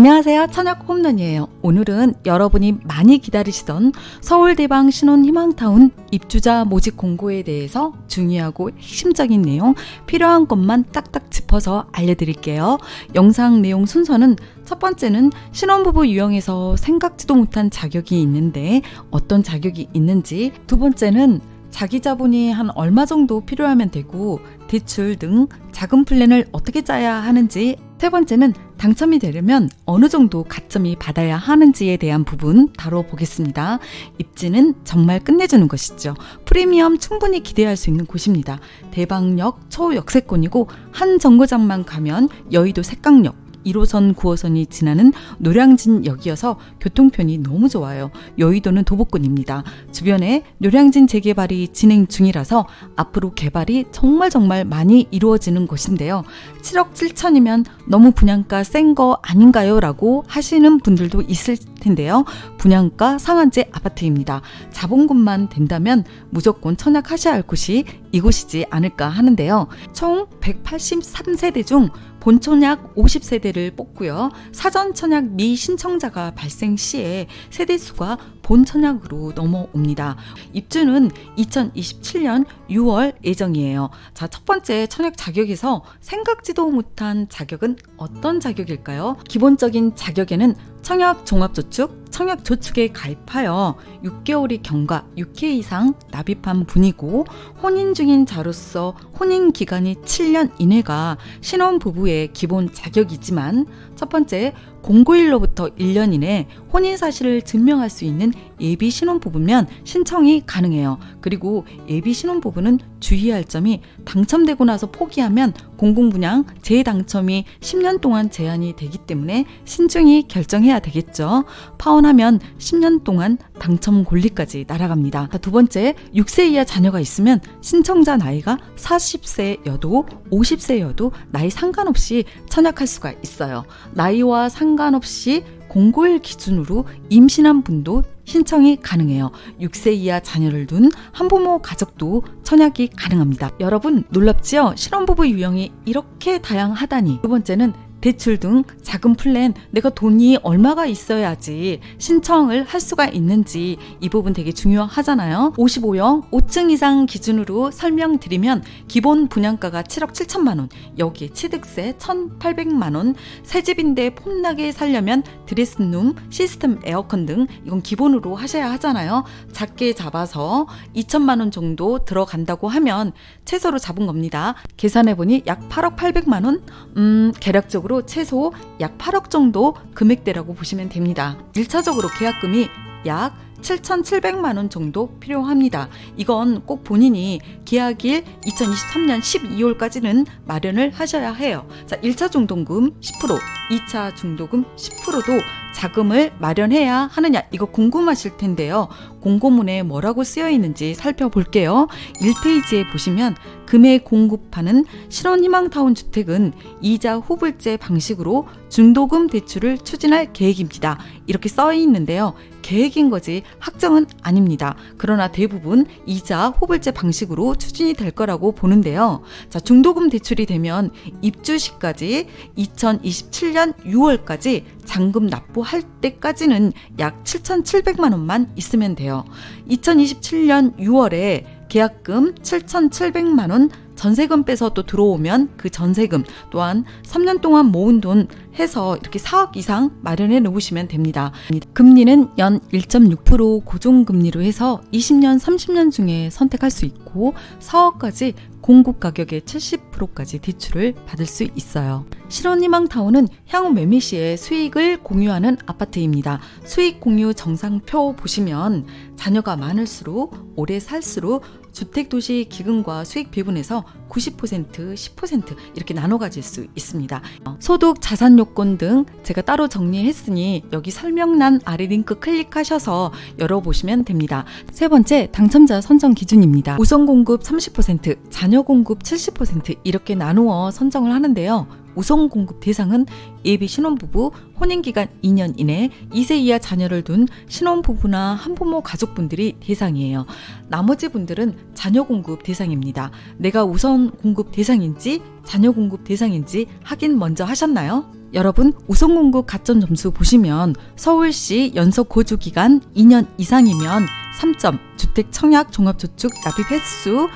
안녕하세요. 천약 홈런이에요. 오늘은 여러분이 많이 기다리시던 서울대방 신혼희망타운 입주자 모집 공고에 대해서 중요하고 핵심적인 내용 필요한 것만 딱딱 짚어서 알려드릴게요. 영상 내용 순서는 첫 번째는 신혼부부 유형에서 생각지도 못한 자격이 있는데 어떤 자격이 있는지, 두 번째는 자기 자본이 한 얼마 정도 필요하면 되고 대출 등 자금 플랜을 어떻게 짜야 하는지, 세 번째는 당첨이 되려면 어느 정도 가점이 받아야 하는지에 대한 부분 다뤄보겠습니다. 입지는 정말 끝내주는 것이죠. 프리미엄 충분히 기대할 수 있는 곳입니다. 대방역 초역세권이고 한 정거장만 가면 여의도 색강역 1호선, 9호선이 지나는 노량진역이어서 교통편이 너무 좋아요. 여의도는 도보권입니다. 주변에 노량진 재개발이 진행 중이라서 앞으로 개발이 정말 많이 이루어지는 곳인데요. 7억 7천이면 너무 분양가 센 거 아닌가요? 라고 하시는 분들도 있을 텐데요. 분양가 상한제 아파트입니다. 자본금만 된다면 무조건 청약하셔야 할 곳이 이곳이지 않을까 하는데요. 총 183세대 중 본청약 50세대를 뽑고요. 사전청약 미신청자가 발생 시에 세대수가 본청약으로 넘어옵니다. 입주는 2027년 6월 예정이에요. 자, 첫 번째 청약 자격에서 생각지도 못한 자격은 어떤 자격일까요? 기본적인 자격에는 청약종합저축, 청약저축에 가입하여 6개월이 경과 6회 이상 납입한 분이고 혼인 중인 자로서 혼인 기간이 7년 이내가 신혼부부의 기본 자격이지만, 첫 번째 공고일로부터 1년 이내 혼인 사실을 증명할 수 있는 예비 신혼부부면 신청이 가능해요. 그리고 예비 신혼부부는 주의할 점이 당첨되고 나서 포기하면 공공분양 재당첨이 10년 동안 제한이 되기 때문에 신중히 결정해야 되겠죠. 파혼하면 10년 동안 당첨 권리까지 날아갑니다. 두 번째, 6세 이하 자녀가 있으면 신청자 나이가 40세여도 50세여도 나이 상관없이 청약할 수가 있어요. 나이와 상관없이 공고일 기준으로 임신한 분도 신청이 가능해요. 6세 이하 자녀를 둔 한부모 가족도 청약이 가능합니다. 여러분 놀랍지요? 신혼부부 유형이 이렇게 다양하다니. 두 번째는 대출 등 자금 플랜, 내가 돈이 얼마가 있어야지 신청을 할 수가 있는지, 이 부분 되게 중요하잖아요. 55형 5층 이상 기준으로 설명드리면 기본 분양가가 7억 7천만 원, 여기에 취득세 1,800만 원, 새집인데 폼나게 살려면 드레스룸, 시스템 에어컨 등 이건 기본으로 하셔야 하잖아요. 작게 잡아서 2천만 원 정도 들어간다고 하면 최소로 잡은 겁니다. 계산해보니 약 8억 800만 원, 계략적으로 최소 약 8억 정도 금액대라고 보시면 됩니다. 1차적으로 계약금이 약 7,700만 원 정도 필요합니다. 이건 꼭 본인이 계약일 2023년 12월까지는 마련을 하셔야 해요. 자, 1차 중도금 10%, 2차 중도금 10%도 자금을 마련해야 하느냐, 이거 궁금하실 텐데요. 공고문에 뭐라고 쓰여 있는지 살펴볼게요. 1페이지에 보시면 금액 공급하는 신혼희망타운 주택은 이자 후불제 방식으로 중도금 대출을 추진할 계획입니다. 이렇게 써 있는데요. 계획인 거지 확정은 아닙니다. 그러나 대부분 이자 후불제 방식으로 추진이 될 거라고 보는데요. 자, 중도금 대출이 되면 입주 시까지 2027년 6월까지 잔금 납부할 때까지는 약 7,700만 원만 있으면 돼요. 2027년 6월에 계약금 7,700만 원, 전세금 빼서 또 들어오면 그 전세금 또한 3년 동안 모은 돈 해서 이렇게 4억 이상 마련해 놓으시면 됩니다. 금리는 연 1.6% 고정금리로 해서 20년, 30년 중에 선택할 수 있고 4억까지 공급 가격의 70%까지 대출을 받을 수 있어요. 신혼희망타운은 향후 매매 시에 수익을 공유하는 아파트입니다. 수익 공유 정상표 보시면 자녀가 많을수록 오래 살수록 주택도시 기금과 수익 배분에서 90%, 10% 이렇게 나눠 가질 수 있습니다. 소득, 자산 요건 등 제가 따로 정리했으니 여기 설명란 아래 링크 클릭하셔서 열어보시면 됩니다. 세 번째, 당첨자 선정 기준입니다. 우선 공급 30%, 자녀 공급 70% 이렇게 나누어 선정을 하는데요. 우선 공급 대상은 예비 신혼부부, 혼인기간 2년 이내 2세 이하 자녀를 둔 신혼부부나 한부모 가족분들이 대상이에요. 나머지 분들은 자녀 공급 대상입니다. 내가 우선 공급 대상인지 자녀 공급 대상인지 확인 먼저 하셨나요? 여러분, 우선 공급 가점 점수 보시면 서울시 연속 거주 기간 2년 이상이면 3점, 주택 청약 종합저축 납입 횟수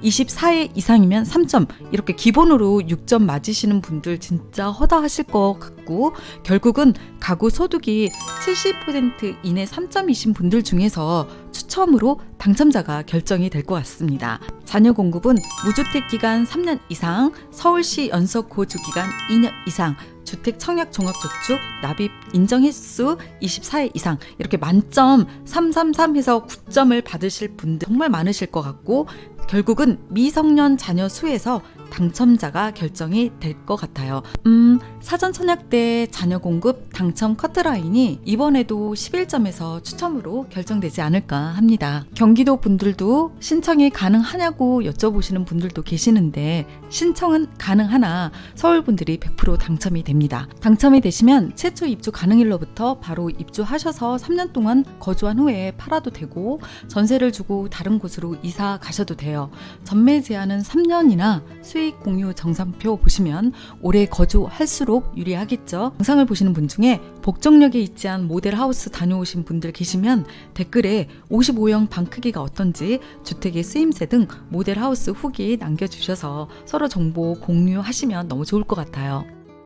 24회 이상이면 3점, 이렇게 기본으로 6점 맞으시는 분들 진짜 허다하실 것 같고, 결국은 가구 소득이 70% 이내 3점이신 분들 중에서 추첨으로 당첨자가 결정이 될 것 같습니다. 자녀 공급은 무주택 기간 3년 이상, 서울시 연속 거주 기간 2년 이상, 주택 청약 종합저축 납입 인정 횟수 24회 이상, 이렇게 만점 333 해서 9점을 받으실 분들 정말 많으실 것 같고, 결국은 미성년 자녀 수에서 당첨자가 결정이 될 것 같아요. 사전 청약 때 자녀 공급 당첨 커트라인이 이번에도 11점에서 추첨으로 결정되지 않을까 합니다. 경기도 분들도 신청이 가능하냐고 여쭤보시는 분들도 계시는데, 신청은 가능하나 서울 분들이 100% 당첨이 됩니다. 당첨이 되시면 최초 입주 가능일로부터 바로 입주하셔서 3년 동안 거주한 후에 팔아도 되고, 전세를 주고 다른 곳으로 이사 가셔도 돼요. 전매 제한은 3년이나 수익 공유 정산표 보시면 오래 거주할수록 유리하겠죠. 영상을 보시는 분 중에 복정역에 위치한 모델하우스 다녀오신 분들 계시면 댓글에 55형 방 크기가 어떤지, 주택의 쓰임새 등 모델하우스 후기 남겨주셔서 서로 정보 공유하시면 너무 좋을 것 같아요.